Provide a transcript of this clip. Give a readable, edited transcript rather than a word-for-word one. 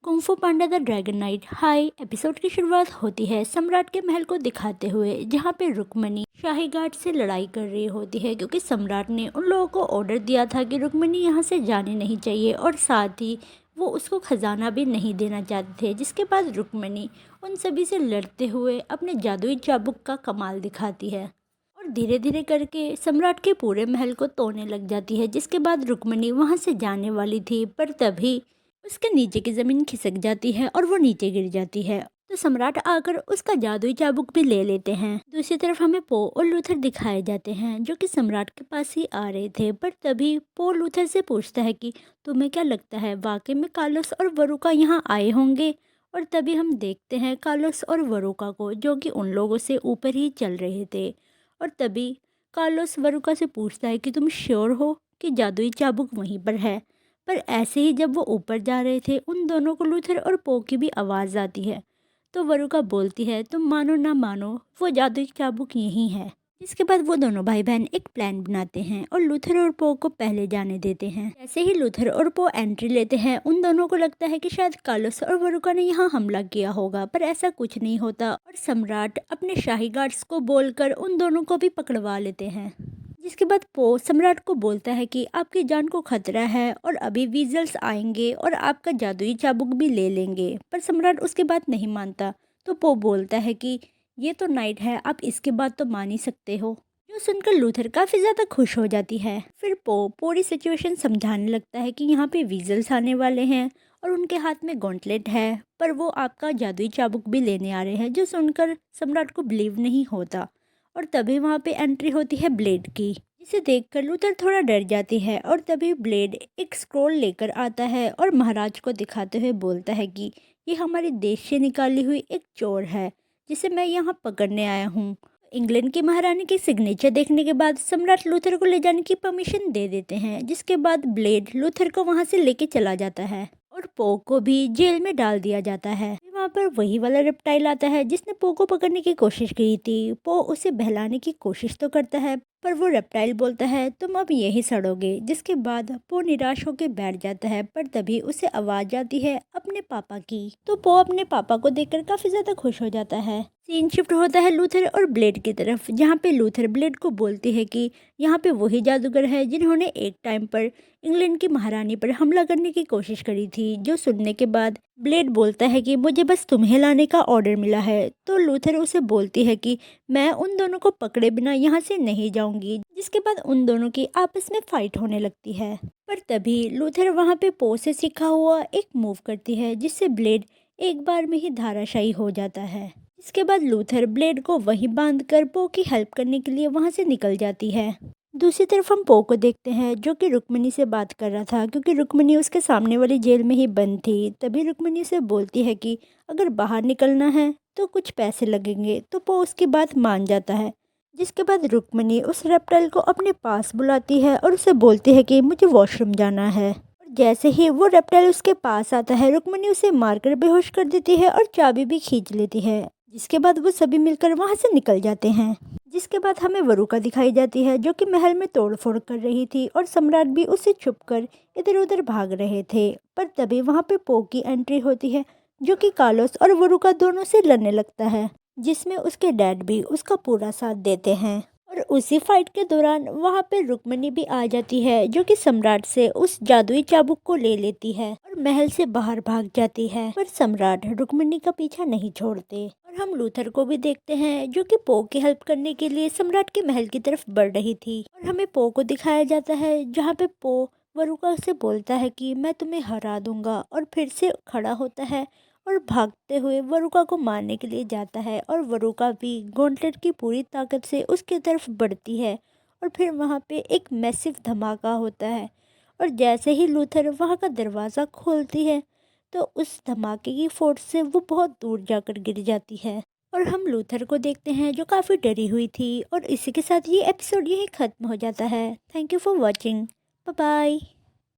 Kung fu Panda the dragon night high episode की शुरुआत होती है सम्राट के महल को दिखाते हुए, जहाँ पे रुक्मणी शाही गार्ड से लड़ाई कर रही होती है क्योंकि सम्राट ने उन लोगों को ऑर्डर दिया था कि रुक्मणी यहाँ से जाने नहीं चाहिए और साथ ही वो उसको खजाना भी नहीं देना चाहते थे। जिसके बाद रुक्मणी उन सभी से लड़ते हुए अपने जादुई चाबुक का कमाल दिखाती है और धीरे धीरे करके सम्राट के पूरे महल को तोड़ने लग जाती है। जिसके बाद रुक्मणी वहाँ से जाने वाली थी, पर तभी उसके नीचे की ज़मीन खिसक जाती है और वो नीचे गिर जाती है। तो सम्राट आकर उसका जादुई चाबुक भी ले लेते हैं। दूसरी तरफ हमें पो और लूथर दिखाए जाते हैं जो कि सम्राट के पास ही आ रहे थे, पर तभी पो लूथर से पूछता है कि तुम्हें क्या लगता है वाकई में कार्लोस और वरुका यहाँ आए होंगे। और तभी हम देखते हैं कार्लोस और वरुका को, जो कि उन लोगों से ऊपर ही चल रहे थे। और तभी कार्लोस वरुका से पूछता है कि तुम श्योर हो कि जादुई चाबुक वहीं पर है। पर ऐसे ही जब वो ऊपर जा रहे थे, उन दोनों को लूथर और पो की भी आवाज़ आती है। तो वरुका बोलती है तुम मानो ना मानो वो जादुई चाबुक यही है। इसके बाद वो दोनों भाई बहन एक प्लान बनाते हैं और लूथर और पो को पहले जाने देते हैं। जैसे ही लूथर और पो एंट्री लेते हैं, उन दोनों को लगता है कि शायद कार्लोस और वरुका ने यहाँ हमला किया होगा, पर ऐसा कुछ नहीं होता और सम्राट अपने शाही गार्ड्स को बोलकर उन दोनों को भी पकड़वा लेते हैं। जिसके बाद पो सम्राट को बोलता है कि आपकी जान को खतरा है और अभी वीजल्स आएंगे और आपका जादुई चाबुक भी ले लेंगे। पर सम्राट उसके बात नहीं मानता। तो पो बोलता है कि ये तो नाइट है, आप इसके बाद तो मान ही सकते हो। जो सुनकर लूथर काफ़ी ज़्यादा खुश हो जाती है। फिर पो पूरी सिचुएशन समझाने लगता है कि यहाँ पे वीजल्स आने वाले हैं और उनके हाथ में गॉन्टलेट है, पर वो आपका जादुई चाबुक भी लेने आ रहे हैं। जो सुनकर सम्राट को बिलीव नहीं होता और तभी वहाँ पे एंट्री होती है ब्लेड की, जिसे देखकर लूथर थोड़ा डर जाती है। और तभी ब्लेड एक स्क्रोल लेकर आता है और महाराज को दिखाते हुए बोलता है कि ये हमारे देश से निकाली हुई एक चोर है जिसे मैं यहाँ पकड़ने आया हूँ। इंग्लैंड की महारानी की सिग्नेचर देखने के बाद सम्राट लूथर को ले जाने की परमिशन दे देते हैं। जिसके बाद ब्लेड लूथर को वहाँ से लेके चला जाता है और पो को भी जेल में डाल दिया जाता है। वहाँ पर वही वाला रेप्टाइल आता है जिसने पो को पकड़ने की कोशिश की थी। पो उसे बहलाने की कोशिश तो करता है, पर वो रेप्टाइल बोलता है तुम अब यही सड़ोगे। जिसके बाद पो निराश होकर बैठ जाता है, पर तभी उसे आवाज आती है अपने पापा की। तो पो अपने पापा को देखकर काफी ज्यादा खुश हो जाता है। सीन शिफ्ट होता है लूथर और ब्लेड की तरफ, जहाँ पे लूथर ब्लेड को बोलती है कि यहाँ पे वही जादूगर है जिन्होंने एक टाइम पर इंग्लैंड की महारानी पर हमला करने की कोशिश करी थी। जो सुनने के बाद ब्लेड बोलता है कि मुझे बस तुम्हें लाने का ऑर्डर मिला है। तो लूथर उसे बोलती है कि मैं उन दोनों को पकड़े बिना यहाँ से नहीं जाऊंगी। जिसके बाद उन दोनों की आपस में फाइट होने लगती है। पर तभी लूथर वहाँ पे पो से सीखा हुआ एक मूव करती है जिससे ब्लेड एक बार में ही धाराशायी हो जाता है। इसके बाद लूथर ब्लेड को वहीं बांधकर पो की हेल्प करने के लिए वहाँ से निकल जाती है। दूसरी तरफ हम पो को देखते हैं जो कि रुक्मणी से बात कर रहा था, क्योंकि रुक्मणी उसके सामने वाली जेल में ही बंद थी। तभी रुक्मणी से बोलती है कि अगर बाहर निकलना है तो कुछ पैसे लगेंगे। तो पो उसकी बात मान जाता है। जिसके बाद रुक्मणी उस रेप्टाइल को अपने पास बुलाती है और उसे बोलती है कि मुझे वॉशरूम जाना है। और जैसे ही वो रेप्टाइल उसके पास आता है, रुक्मणी उसे मारकर बेहोश कर देती है और चाबी भी खींच लेती है। जिसके बाद वो सभी मिलकर वहाँ से निकल जाते हैं। जिसके बाद हमें वरुका दिखाई जाती है जो कि महल में तोड़फोड़ कर रही थी और सम्राट भी उससे छुपकर इधर उधर भाग रहे थे। पर तभी वहाँ पे पो की एंट्री होती है जो कि कार्लोस और वरुका दोनों से लड़ने लगता है, जिसमें उसके डैड भी उसका पूरा साथ देते हैं। और उसी फाइट के दौरान वहाँ पे रुक्मणी भी आ जाती है जो कि सम्राट से उस जादुई चाबुक को ले लेती है और महल से बाहर भाग जाती है। पर सम्राट रुक्मणी का पीछा नहीं छोड़ते और हम लूथर को भी देखते हैं जो कि पो की हेल्प करने के लिए सम्राट के महल की तरफ बढ़ रही थी। और हमें पो को दिखाया जाता है जहाँ पे पो वरुका से बोलता है कि मैं तुम्हें हरा दूंगा, और फिर से खड़ा होता है और भागते हुए वरुका को मारने के लिए जाता है। और वरुका भी गॉन्टलेट की पूरी ताकत से उसकी तरफ बढ़ती है और फिर वहाँ पे एक मैसिव धमाका होता है। और जैसे ही लूथर वहाँ का दरवाज़ा खोलती है तो उस धमाके की फोर्स से वो बहुत दूर जाकर गिर जाती है। और हम लूथर को देखते हैं जो काफ़ी डरी हुई थी। और इसी के साथ ये एपिसोड यही ख़त्म हो जाता है। Thank you for watching. Bye bye.